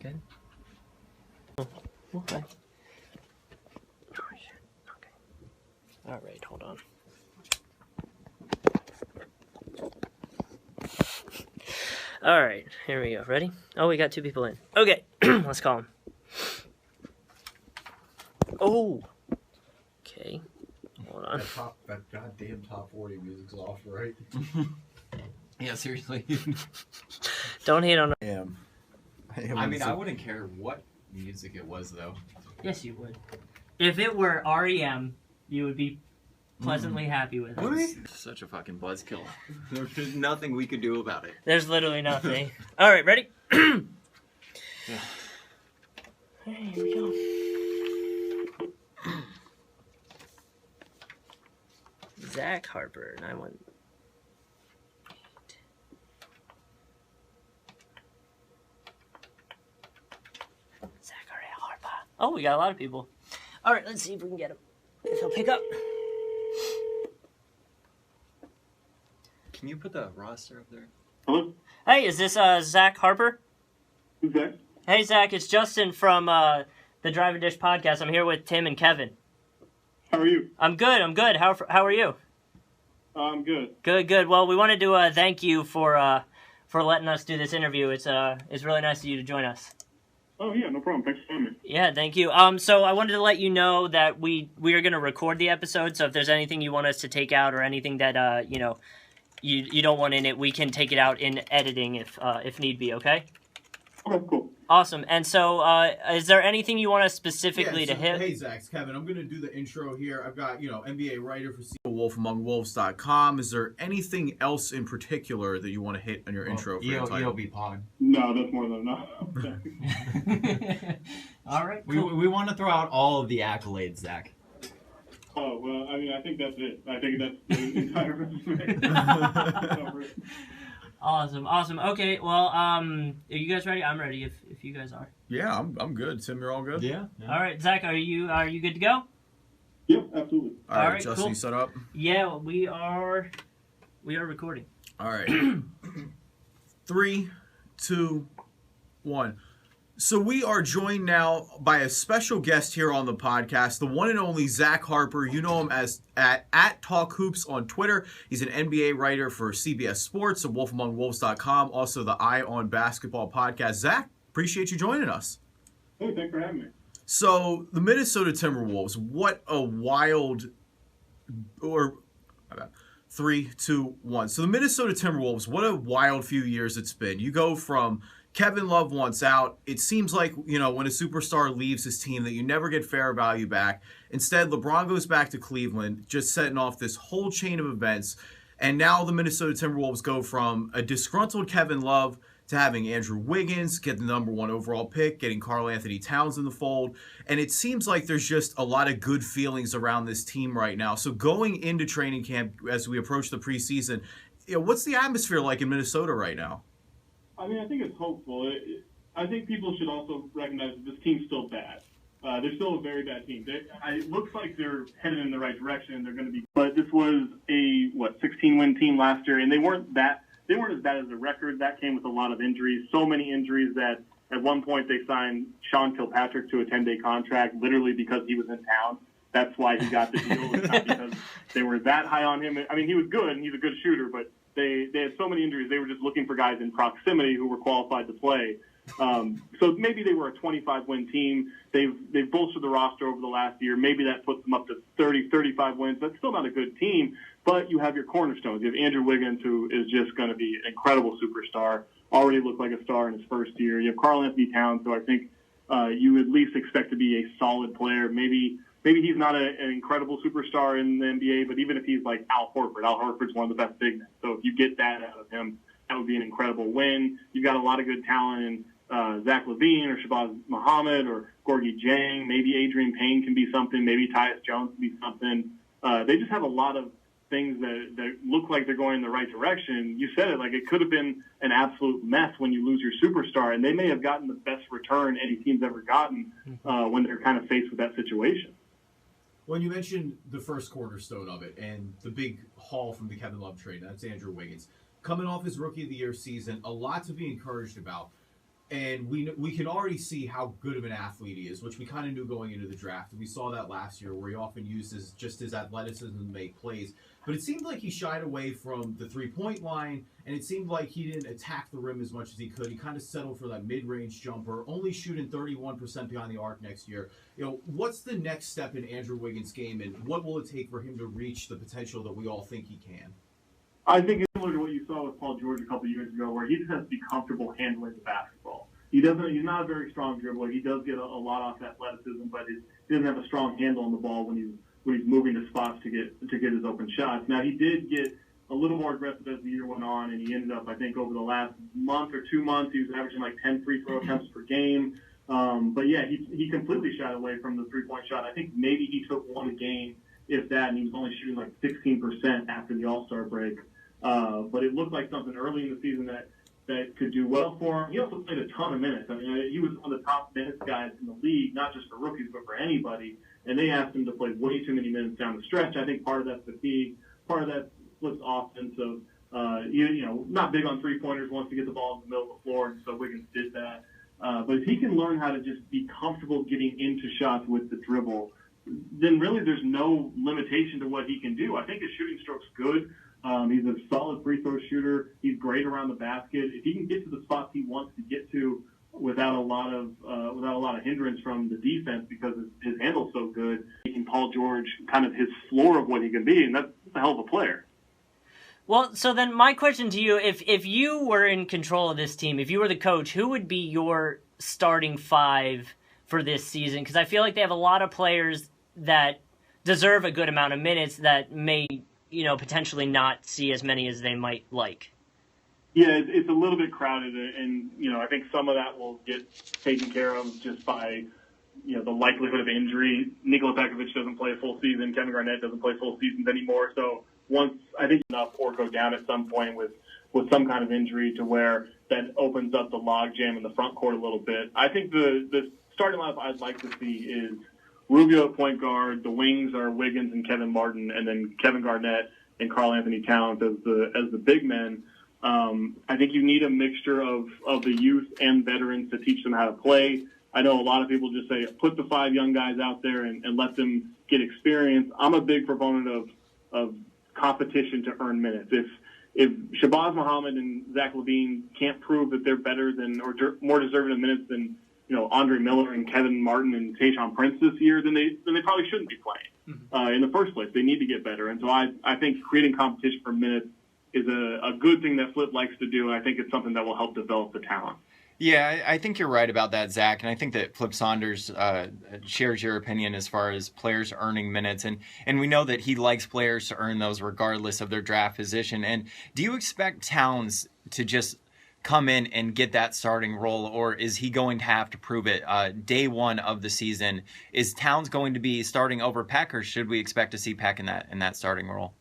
Good. Okay. Oh, shit. Okay. All right, hold on. All right, here we go. Ready? Oh, we got 2 people in. Okay, let's call them. Oh. Okay. Hold on. That goddamn top 40 music's off, right? Yeah, seriously. Don't hate on. I mean, I wouldn't care what music it was, though. Yes, you would. If it were REM, you would be pleasantly happy with it. Really? Such a fucking buzzkill. There's nothing we could do about it. There's literally nothing. All right, ready? Yeah. Hey, here we go. Zach Harper, 9-1. Zach Harper. Oh, we got a lot of people. All right, let's see if we can get him. If he'll pick up. Can you put the roster up there? Hello? Hey, is this Zach Harper? Who's that? Hey, Zach, it's Justin from the Drive and Dish podcast. I'm here with Tim and Kevin. How are you? I'm good. How are you? I'm good. Good. Well, we wanted to thank you for letting us do this interview. It's really nice of you to join us. Oh, yeah, no problem. Thanks for having me. Yeah, thank you. So I wanted to let you know that we are going to record the episode, so if there's anything you want us to take out or anything that, you don't want in it, we can take it out in editing if need be, okay? Okay, cool. Awesome. And so, is there anything you want us specifically to hit? Hey, Zach, it's Kevin. I'm going to do the intro here. I've got, NBA writer for wolfamongwolves.com. Is there anything else in particular that you want to hit on your intro for your title? EOB Pod. No, that's more than enough. All right, cool. We want to throw out all of the accolades, Zach. Oh, well, I mean, I think that's it. I think that's the entire resume. Awesome. Okay, well, are you guys ready? I'm ready if you guys are. Yeah, I'm good. Tim, you're all good? Yeah. All right, Zach, are you good to go? Yep, absolutely. All right, Justin, cool. You set up? Yeah, we are recording. All right. 3, 2, 1. So we are joined now by a special guest here on the podcast, the one and only Zach Harper. You know him as at Talk Hoops on Twitter. He's an NBA writer for CBS Sports and wolfamongwolves.com, also the Eye on Basketball podcast. Zach, appreciate you joining us. Hey, thanks for having me. So the Minnesota Timberwolves, what a wild, 3, 2, 1. So the Minnesota Timberwolves, what a wild few years it's been. You go from Kevin Love wants out. It seems like, when a superstar leaves his team that you never get fair value back. Instead, LeBron goes back to Cleveland, just setting off this whole chain of events. And now the Minnesota Timberwolves go from a disgruntled Kevin Love to having Andrew Wiggins get the number 1 overall pick, getting Karl Anthony Towns in the fold. And it seems like there's just a lot of good feelings around this team right now. So going into training camp as we approach the preseason, what's the atmosphere like in Minnesota right now? I mean, I think it's hopeful. I think people should also recognize that this team's still bad. They're still a very bad team. It looks like they're headed in the right direction. They're going to be. But this was a 16-win team last year, and they weren't as bad as the record. That came with a lot of injuries. So many injuries that at one point they signed Sean Kilpatrick to a 10-day contract, literally because he was in town. That's why he got the deal. It's not because they were that high on him. I mean, he was good and he's a good shooter, but they had so many injuries. They were just looking for guys in proximity who were qualified to play. So maybe they were a 25-win team. They've bolstered the roster over the last year. Maybe that puts them up to 30, 35 wins. That's still not a good team, but you have your cornerstones. You have Andrew Wiggins, who is just going to be an incredible superstar, already looked like a star in his first year. You have Karl Anthony Towns, who I think you at least expect to be a solid player. Maybe he's not an incredible superstar in the NBA, but even if he's like Al Horford's one of the best big men. So if you get that out of him, that would be an incredible win. You've got a lot of good talent in Zach LaVine or Shabazz Muhammad or Gorgie Jang. Maybe Adrian Payne can be something. Maybe Tyus Jones can be something. They just have a lot of things that look like they're going in the right direction. You said it, like it could have been an absolute mess when you lose your superstar, and they may have gotten the best return any team's ever gotten when they're kind of faced with that situation. When you mentioned the first cornerstone of it and the big haul from the Kevin Love trade, that's Andrew Wiggins. Coming off his Rookie of the Year season, a lot to be encouraged about. And we can already see how good of an athlete he is, which we kind of knew going into the draft. We saw that last year where he often uses just his athleticism to make plays. But it seemed like he shied away from the three-point line, and it seemed like he didn't attack the rim as much as he could. He kind of settled for that mid-range jumper, only shooting 31% behind the arc next year. What's the next step in Andrew Wiggins' game, and what will it take for him to reach the potential that we all think he can? I think it's similar to what you saw with Paul George a couple of years ago, where he just has to be comfortable handling the basketball. He's not a very strong dribbler. He does get a lot off athleticism, but he doesn't have a strong handle on the ball when he's moving to spots to get his open shots. Now, he did get a little more aggressive as the year went on, and he ended up, I think, over the last month or 2 months, he was averaging like 10 free throw attempts per game. But yeah, he completely shied away from the three-point shot. I think maybe he took one a game, if that, and he was only shooting like 16% after the All-Star break. But it looked like something early in the season that could do well for him. He also played a ton of minutes. I mean, he was one of the top minutes guys in the league, not just for rookies, but for anybody. And they asked him to play way too many minutes down the stretch. I think part of that's fatigue. Part of that splits offense of, not big on three-pointers, wants to get the ball in the middle of the floor, and so Wiggins did that. But if he can learn how to just be comfortable getting into shots with the dribble, then really there's no limitation to what he can do. I think his shooting stroke's good. He's a solid free throw shooter. He's great around the basket. If he can get to the spots he wants to get to without a lot of hindrance from the defense, because his handle's so good, making Paul George kind of his floor of what he can be, and that's a hell of a player. Well, so then my question to you, if you were in control of this team, if you were the coach, who would be your starting five for this season? Because I feel like they have a lot of players that deserve a good amount of minutes that may, potentially not see as many as they might like. Yeah, it's a little bit crowded, and I think some of that will get taken care of just by the likelihood of injury. Nikola Pekovic doesn't play a full season. Kevin Garnett doesn't play full seasons anymore. So once I think enough or go down at some point with some kind of injury to where that opens up the log jam in the front court a little bit. I think the starting lineup I'd like to see is Rubio at point guard. The wings are Wiggins and Kevin Martin, and then Kevin Garnett and Karl Anthony Towns as the big men. I think you need a mixture of the youth and veterans to teach them how to play. I know a lot of people just say, put the 5 young guys out there and let them get experience. I'm a big proponent of competition to earn minutes. If Shabazz Muhammad and Zach LaVine can't prove that they're better than or more deserving of minutes than Andre Miller and Kevin Martin and Tayshaun Prince this year, then they probably shouldn't be playing in the first place. They need to get better. And so I think creating competition for minutes is a good thing that Flip likes to do, and I think it's something that will help develop the talent. Yeah, I think you're right about that, Zach, and I think that Flip Saunders shares your opinion as far as players earning minutes, and we know that he likes players to earn those regardless of their draft position. And do you expect Towns to just come in and get that starting role, or is he going to have to prove it day one of the season? Is Towns going to be starting over Peck, or should we expect to see Peck in that starting role?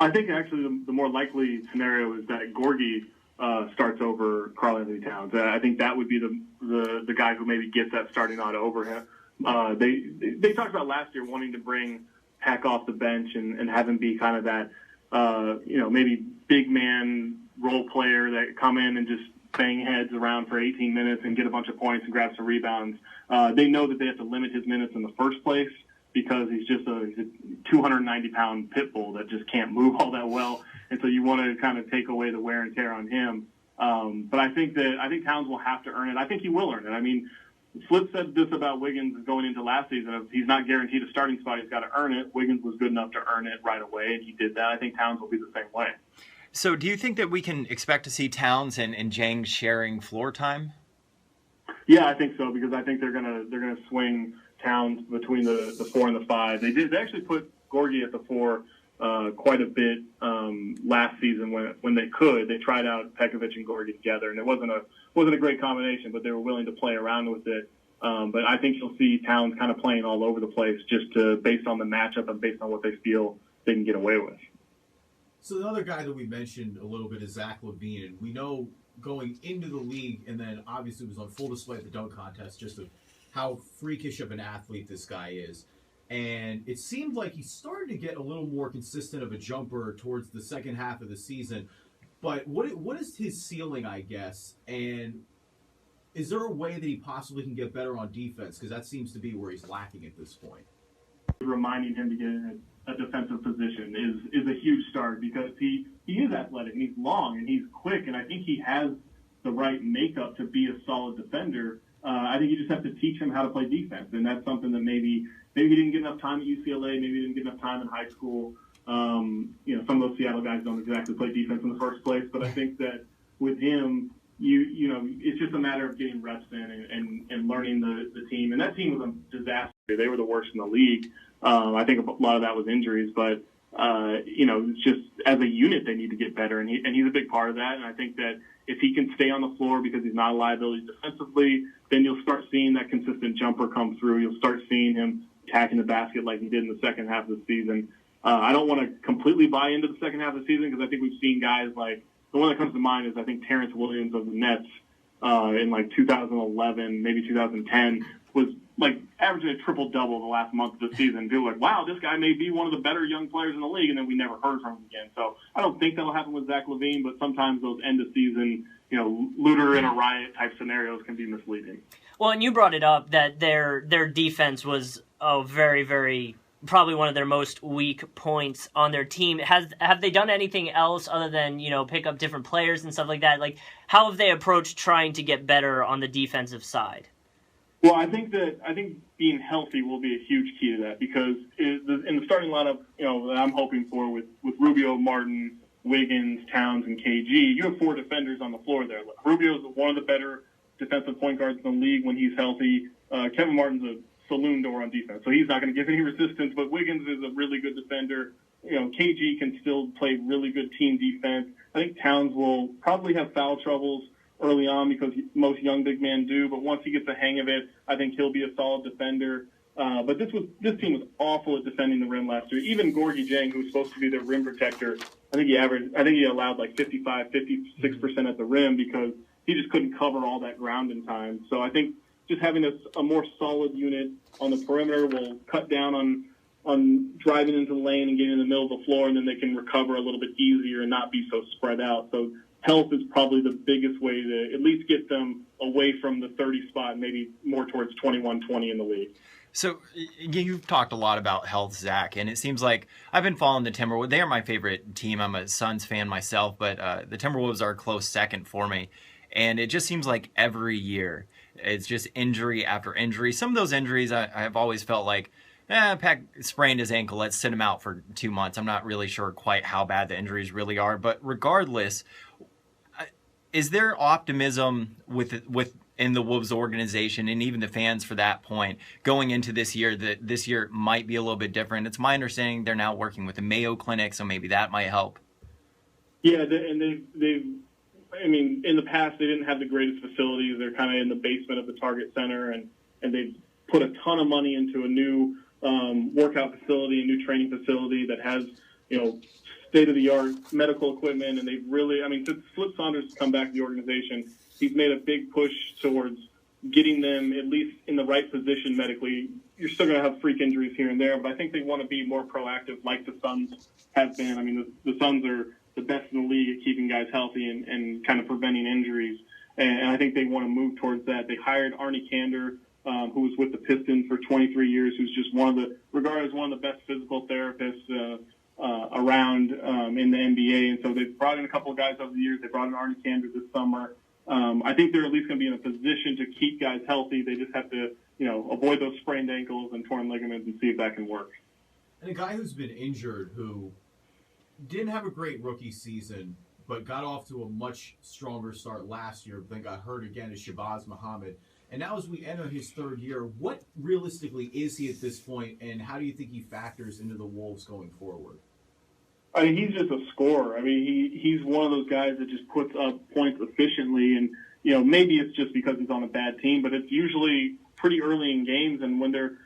I think actually the more likely scenario is that Gorgie starts over Karl Anthony Towns. I think that would be the guy who maybe gets that starting nod over him. They talked about last year wanting to bring Peck off the bench and have him be kind of that maybe big man role player that come in and just bang heads around for 18 minutes and get a bunch of points and grab some rebounds. They know that they have to limit his minutes in the first place because he's a 290-pound pit bull that just can't move all that well. And so you want to kind of take away the wear and tear on him. But I think Towns will have to earn it. I think he will earn it. I mean, Flip said this about Wiggins going into last season. If he's not guaranteed a starting spot, he's got to earn it. Wiggins was good enough to earn it right away, and he did that. I think Towns will be the same way. So do you think that we can expect to see Towns and Jang sharing floor time? Yeah, I think so, because I think they're gonna swing Towns between the 4 and the 5. They actually put Gorgie at the 4 quite a bit last season when they could. They tried out Pekovic and Gorgie together, and it wasn't a great combination, but they were willing to play around with it. But I think you'll see Towns kind of playing all over the place just based on the matchup and based on what they feel they can get away with. So the other guy that we mentioned a little bit is Zach LaVine, and we know going into the league, and then obviously it was on full display at the dunk contest, just of how freakish of an athlete this guy is. And it seemed like he started to get a little more consistent of a jumper towards the second half of the season. But what is his ceiling, I guess? And Is there a way that he possibly can get better on defense? Because that seems to be where he's lacking at this point. Reminding him to get in a defensive position is a huge start, because he is athletic and he's long and he's quick, and I think he has the right makeup to be a solid defender. I think you just have to teach him how to play defense, and that's something that maybe he didn't get enough time at UCLA, maybe he didn't get enough time in high school. Some of those Seattle guys don't exactly play defense in the first place, but I think that with him, it's just a matter of getting reps in and learning the team. And that team was a disaster. They were the worst in the league. I think a lot of that was injuries, but it's just as a unit they need to get better, and he's a big part of that. And I think that if he can stay on the floor because he's not a liability defensively, then you'll start seeing that consistent jumper come through. You'll start seeing him attacking the basket like he did in the second half of the season. I don't want to completely buy into the second half of the season, because I think we've seen guys like, the one that comes to mind is I think Terrence Williams of the Nets in like 2011, maybe 2010, was like averaging a triple-double the last month of the season. People were like, wow, this guy may be one of the better young players in the league, and then we never heard from him again. So I don't think that'll happen with Zach LaVine, but sometimes those end-of-season, looter in a riot type scenarios can be misleading. Well, and you brought it up that their defense was very, very, probably one of their most weak points on their team. Have they done anything else other than, pick up different players and stuff like that? Like, how have they approached trying to get better on the defensive side? Well, I think being healthy will be a huge key to that, because in the starting lineup, that I'm hoping for with Rubio, Martin, Wiggins, Towns, and KG, you have 4 defenders on the floor there. Rubio's one of the better defensive point guards in the league when he's healthy. Kevin Martin's a saloon door on defense, so he's not going to give any resistance, but Wiggins is a really good defender. KG can still play really good team defense. I think Towns will probably have foul troubles early on, because most young big men do, but once he gets the hang of it, I think he'll be a solid defender. But this team was awful at defending the rim last year. Even Gorgui Dieng, who was supposed to be their rim protector, I think he allowed like 56% at the rim, because he just couldn't cover all that ground in time. So I think just having a more solid unit on the perimeter will cut down on driving into the lane and getting in the middle of the floor, and then they can recover a little bit easier and not be so spread out. So health is probably the biggest way to at least get them away from the 30 spot, maybe more towards 21-20 in the league. So you've talked a lot about health, Zach, and it seems like I've been following the Timberwolves. They are my favorite team. I'm a Suns fan myself, but the Timberwolves are a close second for me. And it just seems like every year it's just injury after injury. Some of those injuries I've always felt like, Peck sprained his ankle, let's sit him out for 2 months. I'm not really sure quite how bad the injuries really are. But regardless, is there optimism within the Wolves organization, and even the fans for that point, going into this year, that this year might be a little bit different? It's my understanding they're now working with the Mayo Clinic, so maybe that might help. Yeah, and in the past they didn't have the greatest facilities. They're kind of in the basement of the Target Center, and they've put a ton of money into a new workout facility, a new training facility that has, state-of-the-art medical equipment, and they've really, since Flip Saunders has come back to the organization, he's made a big push towards getting them at least in the right position medically. You're still going to have freak injuries here and there, but I think they want to be more proactive like the Suns have been. The Suns are the best in the league at keeping guys healthy and kind of preventing injuries, and I think they want to move towards that. They hired Arnie Kander, who was with the Pistons for 23 years, who's just regarded as one of the best physical therapists around in the NBA. And so they've brought in a couple of guys over the years. They brought in Arnie Kander this summer. I think they're at least going to be in a position to keep guys healthy. They just have to, avoid those sprained ankles and torn ligaments and see if that can work. And a guy who's been injured, who didn't have a great rookie season, but got off to a much stronger start last year, but then got hurt again, is Shabazz Muhammad. And now as we enter his third year, what realistically is he at this point, and how do you think he factors into the Wolves going forward? He's just a scorer. He's one of those guys that just puts up points efficiently, and maybe it's just because he's on a bad team, but it's usually pretty early in games, and when they're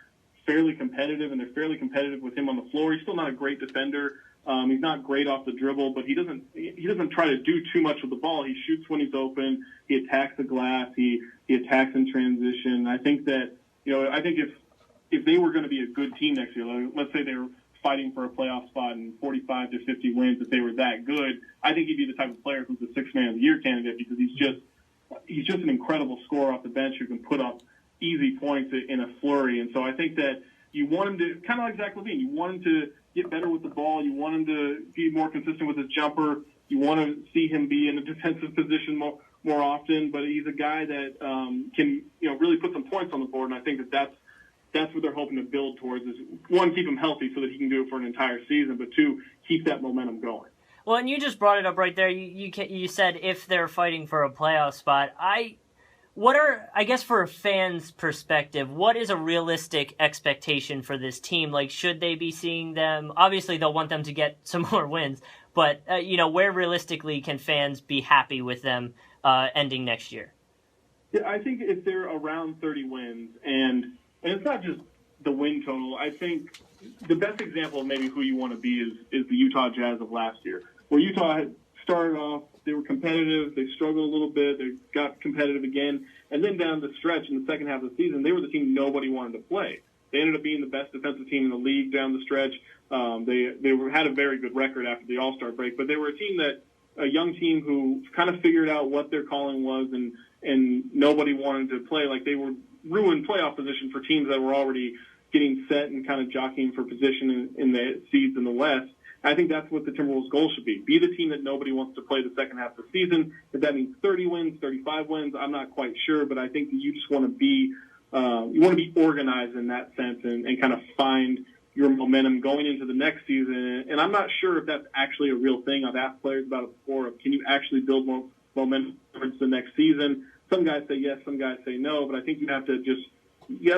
fairly competitive, and they're fairly competitive with him on the floor, he's still not a great defender. He's not great off the dribble, but he doesn't try to do too much with the ball. He shoots when he's open. He attacks the glass. He attacks in transition. I think that if they were going to be a good team next year, let's say they were fighting for a playoff spot and 45 to 50 wins, if they were that good, I think he'd be the type of player who's a 6th man of the year candidate, because he's just he's just an incredible scorer off the bench who can put up easy points in a flurry. And so I think that you want him to, kind of like Zach LaVine, you want him to get better with the ball. You want him to be more consistent with his jumper. You want to see him be in a defensive position more often. But he's a guy that can, really put some points on the board. And I think that's what they're hoping to build towards is, one, keep him healthy so that he can do it for an entire season, but two, keep that momentum going. Well, and you just brought it up right there. You said if they're fighting for a playoff spot. I guess for a fan's perspective, what is a realistic expectation for this team? Like, should they be seeing them? Obviously, they'll want them to get some more wins, but where realistically can fans be happy with them ending next year? Yeah, I think if they're around 30 wins, and it's not just the win total. I think the best example of maybe who you want to be is the Utah Jazz of last year, where Utah had started off, they were competitive, they struggled a little bit, they got competitive again, and then down the stretch in the second half of the season, they were the team nobody wanted to play. They ended up being the best defensive team in the league down the stretch. They had a very good record after the All-Star break, but they were a young team who kind of figured out what their calling was, and nobody wanted to play. Like, they were ruined playoff position for teams that were already getting set and kind of jockeying for position in the seeds in the West. I think that's what the Timberwolves' goal should be. Be the team that nobody wants to play the second half of the season. If that means 30 wins, 35 wins, I'm not quite sure, but I think that you just want to be organized in that sense and kind of find your momentum going into the next season. And I'm not sure if that's actually a real thing. I've asked players about it before. Can you actually build more momentum towards the next season? Some guys say yes, some guys say no, but I think you got to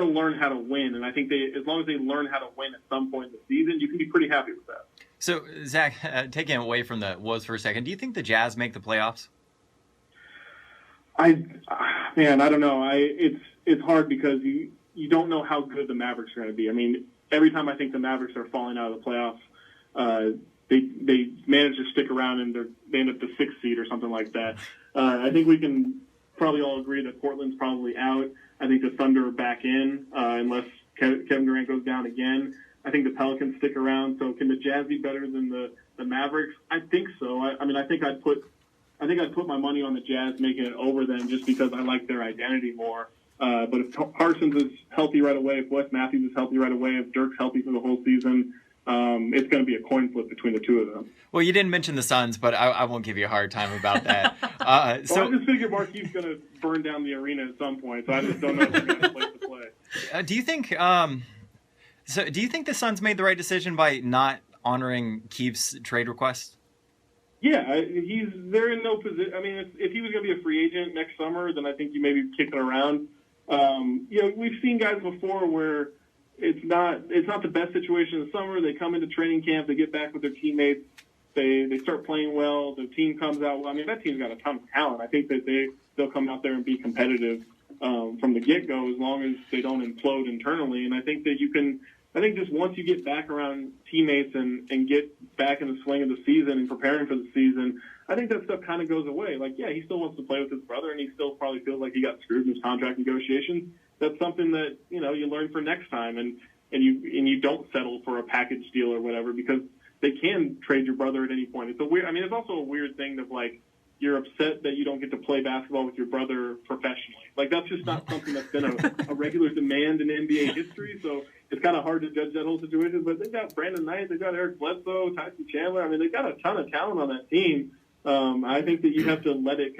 learn how to win. And I think as long as they learn how to win at some point in the season, you can be pretty happy with that. So, Zach, taking away from the woes for a second, do you think the Jazz make the playoffs? I don't know. It's hard because you don't know how good the Mavericks are going to be. I mean, every time I think the Mavericks are falling out of the playoffs, they manage to stick around and they end up the 6th seed or something like that. I think we can probably all agree that Portland's probably out. I think the Thunder are back in unless Kevin Durant goes down again. I think the Pelicans stick around. So can the Jazz be better than the Mavericks? I think so. I think I'd put my money on the Jazz making it over them just because I like their identity more. But if Parsons is healthy right away, if Wes Matthews is healthy right away, if Dirk's healthy for the whole season, it's going to be a coin flip between the two of them. Well, you didn't mention the Suns, but I won't give you a hard time about that. I just figure Marquis going to burn down the arena at some point, so I just don't know if they're going to place to play. Do you think the Suns made the right decision by not honoring Keefe's trade request? Yeah, they're in no position. I mean, if he was going to be a free agent next summer, then I think you may be kicking around. We've seen guys before where it's not the best situation in the summer. They come into training camp, they get back with their teammates, they start playing well, the team comes out well. I mean, that team's got a ton of talent. I think that they'll come out there and be competitive from the get-go as long as they don't implode internally. And I think that just once you get back around teammates and get back in the swing of the season and preparing for the season, I think that stuff kind of goes away. Like, yeah, he still wants to play with his brother, and he still probably feels like he got screwed in his contract negotiations. That's something that, you learn for next time, and you don't settle for a package deal or whatever, because they can trade your brother at any point. It's also a weird thing that, like, you're upset that you don't get to play basketball with your brother professionally. Like, that's just not something that's been a regular demand in NBA history, so it's kind of hard to judge that whole situation. But they've got Brandon Knight, they've got Eric Bledsoe, Tyson Chandler. I mean, they've got a ton of talent on that team. I think that you have to let it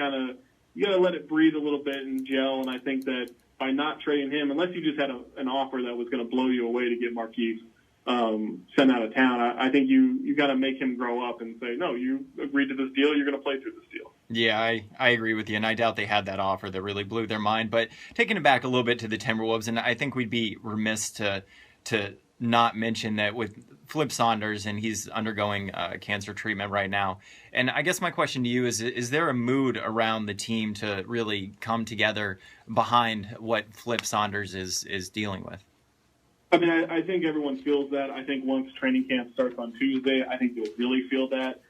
breathe a little bit and gel, and I think that by not trading him, unless you just had an offer that was going to blow you away to get Marquise sent out of town, I think you got to make him grow up and say, no, you agreed to this deal, you're going to play through this deal. Yeah, I agree with you, and I doubt they had that offer that really blew their mind. But taking it back a little bit to the Timberwolves, and I think we'd be remiss to not mention that with Flip Saunders, and he's undergoing cancer treatment right now. And I guess my question to you is there a mood around the team to really come together behind what Flip Saunders is dealing with? I mean, I think everyone feels that. I think once training camp starts on Tuesday, I think you'll really feel that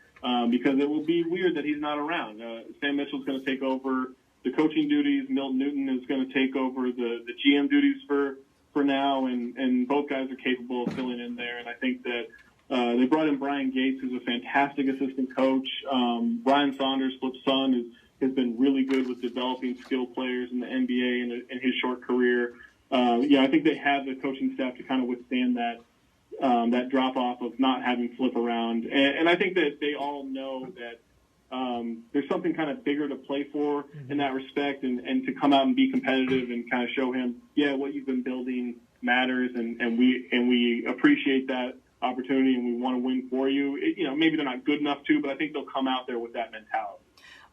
because it will be weird that he's not around. Sam Mitchell's going to take over the coaching duties. Milton Newton is going to take over the GM duties for now, and both guys are capable of filling in there. And I think that they brought in Brian Gates, who's a fantastic assistant coach. Brian Saunders, Flip's son, is has been really good with developing skill players in the NBA in his short career. I think they have the coaching staff to kind of withstand that drop off of not having Flip around. And I think that they all know that there's something kind of bigger to play for in that respect, and to come out and be competitive and kind of show him, what you've been building matters, and we appreciate that opportunity, and we want to win for you. Maybe they're not good enough to, but I think they'll come out there with that mentality.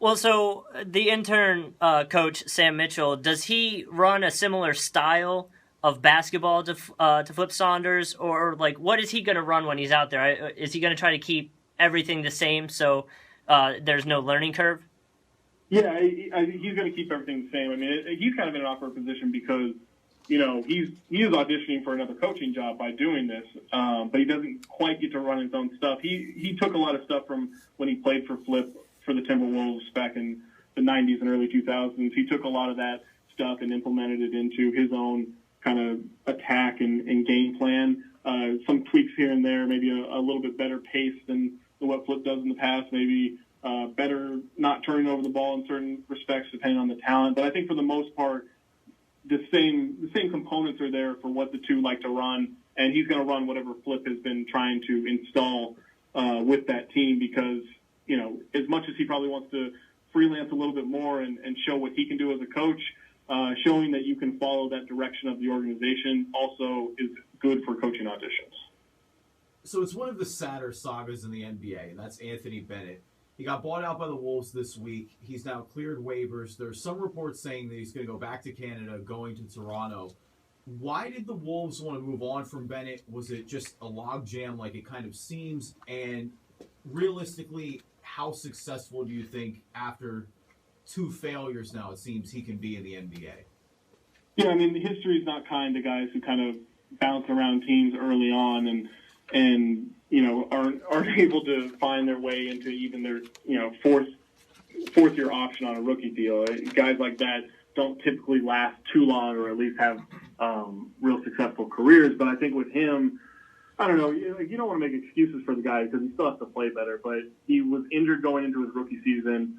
Well, so the intern coach, Sam Mitchell, does he run a similar style of basketball to Flip Saunders, or like what is he going to run when he's out there? Is he going to try to keep everything the same so there's no learning curve? Yeah, he's going to keep everything the same. I mean, he's kind of in an awkward position because he is auditioning for another coaching job by doing this, but he doesn't quite get to run his own stuff. He took a lot of stuff from when he played for Flip for the Timberwolves back in the 90s and early 2000s. He took a lot of that stuff and implemented it into his own kind of attack and game plan. Some tweaks here and there, maybe a little bit better pace than what Flip does in the past, maybe better not turning over the ball in certain respects depending on the talent. But I think for the most part, the same components are there for what the two like to run, and he's going to run whatever Flip has been trying to install with that team, because as much as he probably wants to freelance a little bit more and show what he can do as a coach, showing that you can follow that direction of the organization also is good for coaching auditions. So it's one of the sadder sagas in the NBA, and that's Anthony Bennett. He got bought out by the Wolves this week. He's now cleared waivers. There's some reports saying that he's going to go back to Canada, going to Toronto. Why did the Wolves want to move on from Bennett? Was it just a logjam like it kind of seems? And realistically, how successful do you think after 2 failures now it seems he can be in the NBA? Yeah, I mean, history is not kind to guys who kind of bounce around teams early on and aren't able to find their way into even their fourth year option on a rookie deal. Guys like that don't typically last too long, or at least have real successful careers. But I think with him, I don't know, you don't want to make excuses for the guy because he still has to play better. But he was injured going into his rookie season.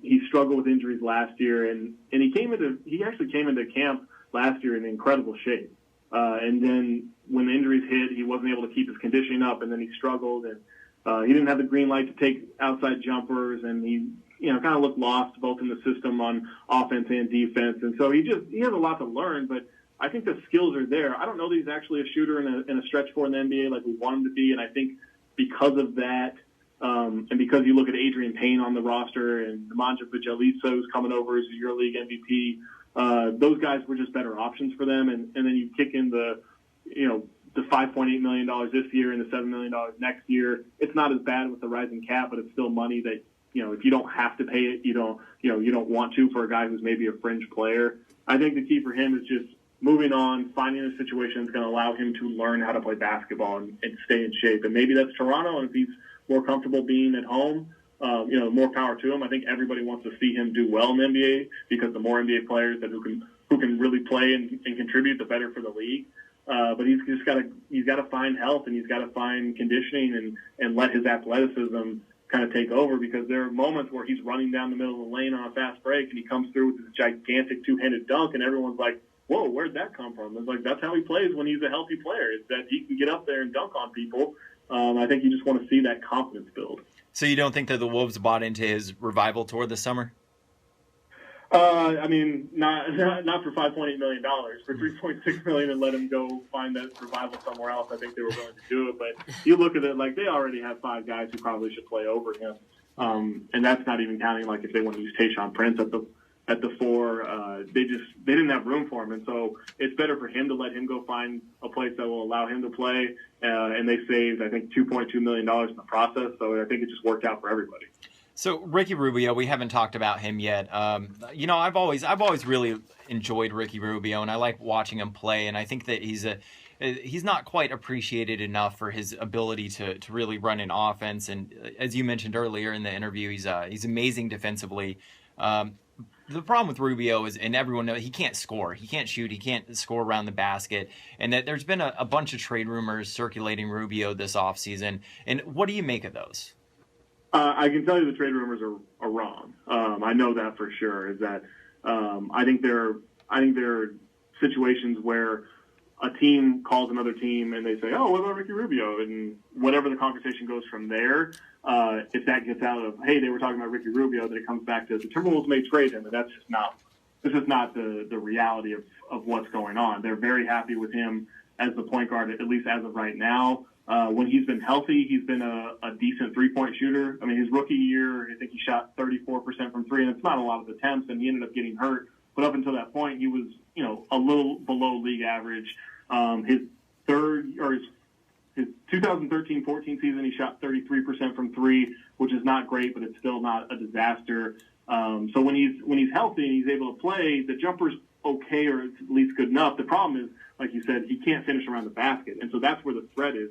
He struggled with injuries last year, and he actually came into camp last year in incredible shape. And then when the injuries hit, he wasn't able to keep his conditioning up, and then he struggled, and he didn't have the green light to take outside jumpers, and he kind of looked lost both in the system on offense and defense. And so he has a lot to learn, but I think the skills are there. I don't know that he's actually a shooter in a stretch four in the NBA like we want him to be, and I think because of that, and because you look at Adrian Payne on the roster and Nemanja Bjelica, who's coming over as a EuroLeague MVP, those guys were just better options for them. And then you kick in the $5.8 million this year and the $7 million next year. It's not as bad with the rising cap, but it's still money that, if you don't have to pay it, you don't want to for a guy who's maybe a fringe player. I think the key for him is just moving on, finding a situation that's going to allow him to learn how to play basketball and stay in shape. And maybe that's Toronto, and if he's more comfortable being at home, more power to him. I think everybody wants to see him do well in the NBA, because the more NBA players who can really play and contribute, the better for the league. But he's got to find health, and he's got to find conditioning and let his athleticism kind of take over, because there are moments where he's running down the middle of the lane on a fast break and he comes through with this gigantic two-handed dunk, and everyone's like, whoa, where'd that come from? It's like, that's how he plays when he's a healthy player, is that he can get up there and dunk on people. I think you just want to see that confidence build. So you don't think that the Wolves bought into his revival tour this summer? I mean, not for $5.8 million. For $3.6 million and let him go find that revival somewhere else, I think they were willing to do it. But you look at it, like, they already have 5 guys who probably should play over him. And that's not even counting, like, if they want to use Tayshaun Prince at the 4. They didn't have room for him. And so it's better for him to let him go find a place that will allow him to play. And they saved, I think, $2.2 million in the process. So I think it just worked out for everybody. So Ricky Rubio, we haven't talked about him yet. I've always really enjoyed Ricky Rubio, and I like watching him play. And I think that he's not quite appreciated enough for his ability to really run an offense. And as you mentioned earlier in the interview, he's amazing defensively. The problem with Rubio is, and everyone knows, he can't score. He can't shoot. He can't score around the basket. And that there's been a bunch of trade rumors circulating Rubio this offseason. And what do you make of those? I can tell you the trade rumors are wrong. I know that for sure. Is that I think there are situations where a team calls another team and they say, "Oh, what about Ricky Rubio?" And whatever the conversation goes from there, if that gets out of, "Hey, they were talking about Ricky Rubio," then it comes back to the Timberwolves may trade him, and that's just not. This is not the reality of what's going on. They're very happy with him as the point guard, at least as of right now. When he's been healthy, he's been a decent three-point shooter. I mean, his rookie year, I think he shot 34% from three, and it's not a lot of attempts, and he ended up getting hurt. But up until that point, he was, a little below league average. His 2013-14 season, he shot 33% from three, which is not great, but it's still not a disaster. So when he's healthy and he's able to play, the jumper's okay, or it's at least good enough. The problem is, like you said, he can't finish around the basket, and so that's where the threat is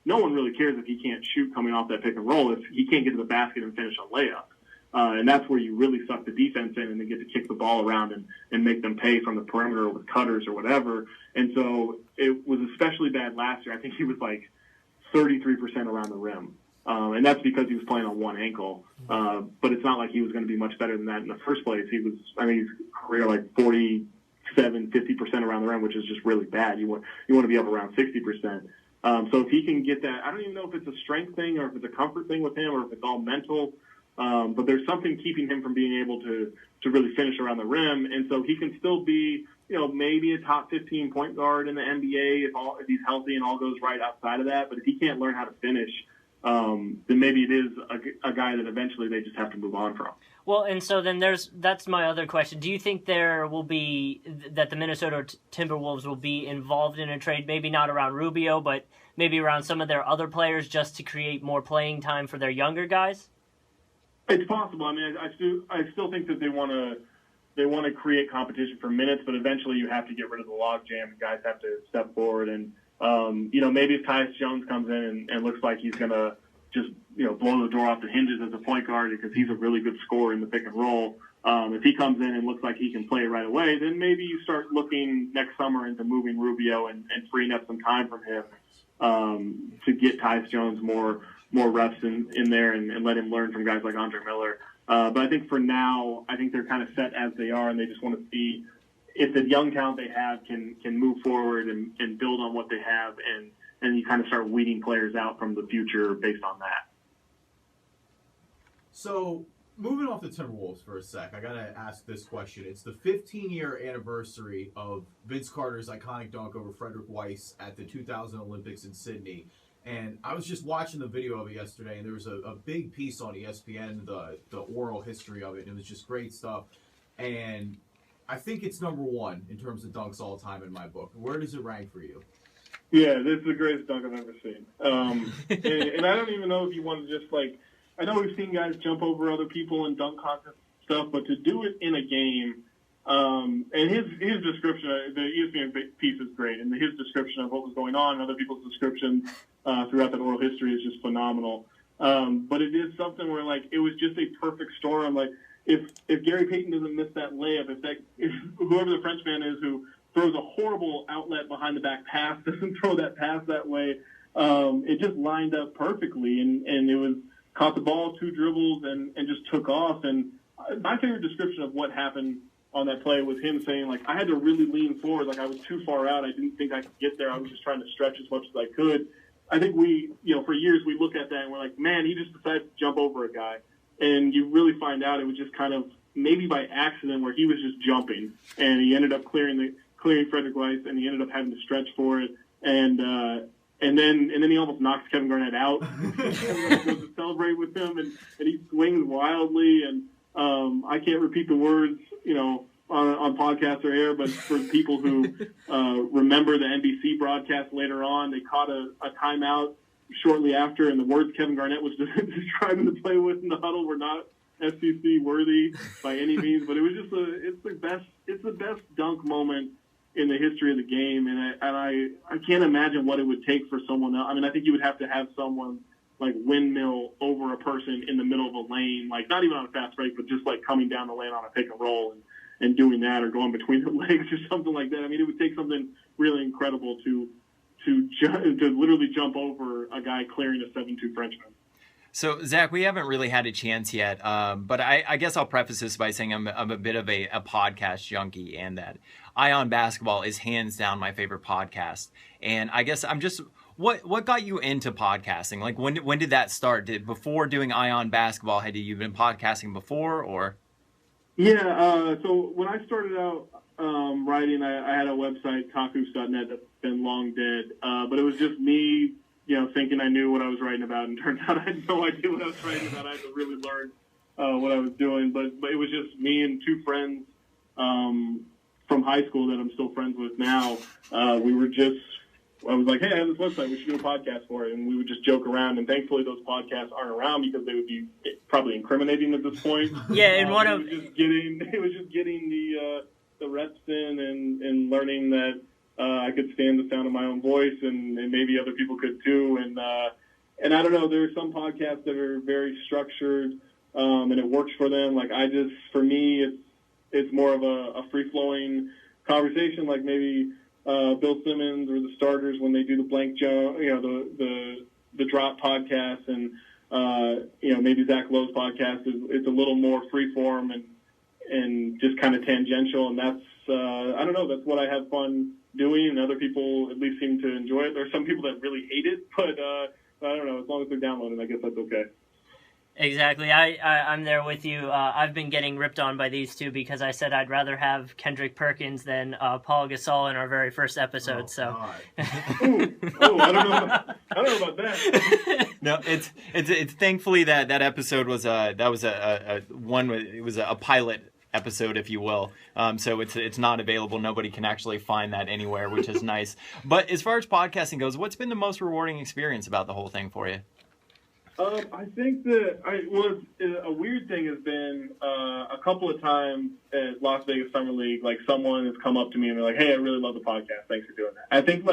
no one really cares if he can't shoot coming off that pick and roll if he can't get to the basket and finish a layup. And that's where you really suck the defense in and they get to kick the ball around and make them pay from the perimeter with cutters or whatever. And so it was especially bad last year. I think he was like 33% around the rim. And that's because he was playing on one ankle. But it's not like he was going to be much better than that in the first place. He was, his career like 50% around the rim, which is just really bad. You want to be up around 60%. So if he can get that, I don't even know if it's a strength thing or if it's a comfort thing with him or if it's all mental. But there's something keeping him from being able to really finish around the rim. And so he can still be, maybe a top 15 point guard in the NBA if he's healthy and all goes right outside of that. But if he can't learn how to finish, then maybe it is a guy that eventually they just have to move on from. Well, and so then that's my other question. Do you think there will be that the Minnesota Timberwolves will be involved in a trade, maybe not around Rubio, but maybe around some of their other players just to create more playing time for their younger guys? It's possible. I mean, I still think that they want to create competition for minutes, but eventually you have to get rid of the logjam and guys have to step forward. And maybe if Tyus Jones comes in and looks like he's gonna just blow the door off the hinges as a point guard because he's a really good scorer in the pick and roll. If he comes in and looks like he can play right away, then maybe you start looking next summer into moving Rubio and freeing up some time from him to get Tyus Jones more reps in there and let him learn from guys like Andre Miller. But I think for now, I think they're kind of set as they are, and they just want to see if the young talent they have can move forward and build on what they have, and you kind of start weeding players out from the future based on that. So, moving off the Timberwolves for a sec, I got to ask this question. It's the 15-year anniversary of Vince Carter's iconic dunk over Frederick Weiss at the 2000 Olympics in Sydney. And I was just watching the video of it yesterday, and there was a big piece on ESPN, the oral history of it, and it was just great stuff. And I think it's number one in terms of dunks all time in my book. Where does it rank for you? Yeah, this is the greatest dunk I've ever seen. And I don't even know if you want to just I know we've seen guys jump over other people and dunk contest stuff, but to do it in a game, and his description, the ESPN piece is great, and his description of what was going on and other people's descriptions throughout that oral history is just phenomenal. But it is something where it was just a perfect storm. If Gary Payton doesn't miss that layup, if whoever the Frenchman is who throws a horrible outlet behind the back pass doesn't throw that pass that way, it just lined up perfectly, and it was caught the ball, two dribbles, and just took off. And my favorite description of what happened on that play was him saying, I had to really lean forward. I was too far out. I didn't think I could get there. I was just trying to stretch as much as I could. I think we, for years we look at that and we're like, man, he just decided to jump over a guy. And you really find out it was just kind of maybe by accident where he was just jumping. And he ended up clearing Frederick Weiss, and he ended up having to stretch for it. And then he almost knocks Kevin Garnett out. Kevin Garnett goes to celebrate with him, and he swings wildly. And I can't repeat the words, on podcast or air, but for people who remember the NBC broadcast later on, they caught a timeout shortly after, and the words Kevin Garnett was describing the play with in the huddle were not FCC worthy by any means. But it was just it's the best dunk moment in the history of the game, and I can't imagine what it would take for someone else. I mean, I think you would have to have someone windmill over a person in the middle of a lane, not even on a fast break, but just coming down the lane on a pick and roll and doing that, or going between the legs or something like that. I mean, it would take something really incredible to literally jump over a guy clearing a 7'2" Frenchman. So, Zach, we haven't really had a chance yet, but I guess I'll preface this by saying I'm a bit of a podcast junkie, and that Ion Basketball is hands down my favorite podcast. And I guess I'm just, what got you into podcasting? Like, when did that start? Before doing Ion Basketball, had you been podcasting before, or? Yeah, so when I started out writing, I had a website, talkhoops.net, that's been long dead, but it was just me, thinking I knew what I was writing about, and turned out I had no idea what I was writing about. I had to really learn what I was doing, but it was just me and two friends from high school that I'm still friends with now. I was like, hey, I have this website, we should do a podcast for it, and we would just joke around, and thankfully those podcasts aren't around because they would be probably incriminating at this point. Yeah, and it was just getting the reps in and learning that I could stand the sound of my own voice, and maybe other people could too. And I don't know, there are some podcasts that are very structured, and it works for them. Like for me, it's more of a free-flowing conversation, like maybe Bill Simmons or the Starters when they do the Blank Joe, the Drop podcast, and maybe Zach Lowe's podcast it's a little more free-form and just kind of tangential, and that's I don't know, that's what I have fun doing, and other people at least seem to enjoy it. There are some people that really hate it, but I don't know, as long as they're downloading, I guess that's okay. Exactly. I'm there with you. I've been getting ripped on by these two because I said I'd rather have Kendrick Perkins than Paul Gasol in our very first episode. I don't know about that. No, it's thankfully that episode was it was a pilot episode, if you will. So it's not available. Nobody can actually find that anywhere, which is nice. But as far as podcasting goes, what's been the most rewarding experience about the whole thing for you? I think that a weird thing has been a couple of times at Las Vegas Summer League, like someone has come up to me and they're like, hey, I really love the podcast. Thanks for doing that. I think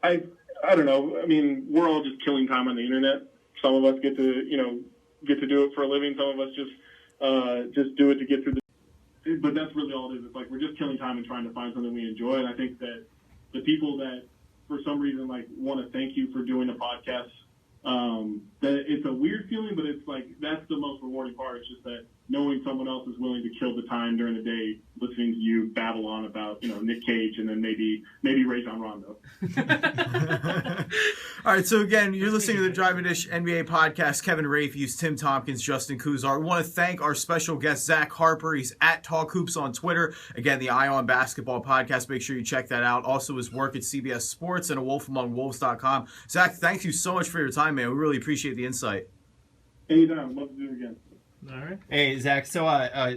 I don't know. I mean, we're all just killing time on the internet. Some of us get to do it for a living. Some of us just do it to get through but that's really all it is. It's like we're just killing time and trying to find something we enjoy. And I think that the people that for some reason want to thank you for doing a podcast, that it's a weird feeling, but it's like that's the most rewarding part. It's just that knowing someone else is willing to kill the time during the day listening to you babble on about Nick Cage and then maybe Rajon Rondo. All right, so again, you're listening to the Driving Dish NBA podcast. Kevin Rafuse, Tim Tompkins, Justin Kuzar. We want to thank our special guest Zach Harper. He's at Talk Hoops on Twitter. Again, the Ion Basketball podcast. Make sure you check that out. Also, his work at CBS Sports and AWolfAmongWolves.com. Zach, thank you so much for your time, man. We really appreciate the insight. Anytime. Love to do it again. All right. Hey, Zach, so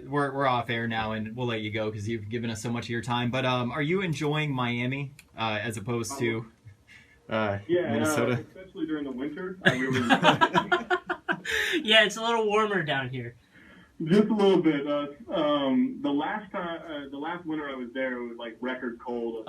we're off air now, and we'll let you go because you've given us so much of your time. But are you enjoying Miami as opposed to Minnesota? Especially during the winter. I really enjoy it. Yeah, it's a little warmer down here. Just a little bit. The last winter I was there, it was like record cold.